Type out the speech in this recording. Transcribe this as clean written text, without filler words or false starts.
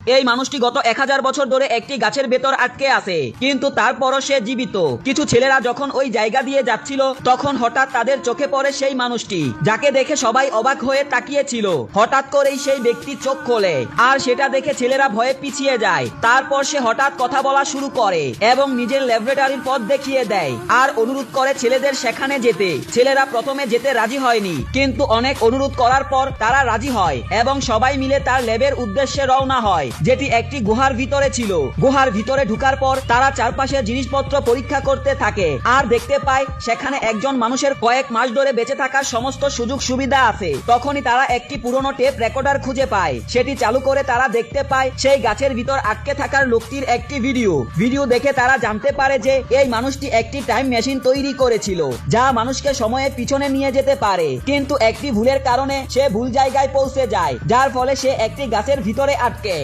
এই মানুষটি গত 1000 বছর ধরে একটি গাছের ভেতর আটকে আছে, কিন্তু তারপরও সে জীবিত। কিছু ছেলেরা যখন ওই জায়গা দিয়ে যাচ্ছিল তখন হঠাৎ তাদের চোখে পড়ে সেই মানুষটি, যাকে দেখে সবাই অবাক হয়ে তাকিয়েছিল। হঠাৎ করেই সেই ব্যক্তি চোখ খোলে, আর সেটা দেখে ছেলেরা ভয়ে পিছিয়ে যায়। তারপর সে হঠাৎ কথা বলা শুরু করে এবং নিজের ল্যাবরেটরির পথ দেখিয়ে দেয় আর অনুরোধ করে ছেলেদের সেখানে যেতে। ছেলেরা প্রথমে যেতে রাজি হয়নি, কিন্তু অনেক অনুরোধ করার পর তারা রাজি হয় এবং সবাই মিলে তার ল্যাবের উদ্দেশ্যে রওনা হয়, যেটি একটি গুহার ভিতরে ছিল। গুহার ভিতরে ঢুকার পর তারা চারপাশের জিনিসপত্র পরীক্ষা করতে থাকে আর দেখতে পায় সেখানে একজন মানুষের কয়েক মাস ধরে বেঁচে থাকার সমস্ত সুযোগ সুবিধা আছে। তখনই তারা একটি পুরনো টেপ রেকর্ডার খুঁজে পায়। সেটি চালু করে তারা দেখতে পায় সেই গাছের ভিতর আটকে থাকার লোকটির একটি ভিডিও দেখে তারা জানতে পারে যে এই মানুষটি একটি টাইম মেশিন তৈরি করেছিল, যা মানুষকে সময়ের পিছনে নিয়ে যেতে পারে। কিন্তু একটি ভুলের কারণে সে ভুল জায়গায় পৌঁছে যায়, যার ফলে সে একটি গাছের ভিতরে আটকে।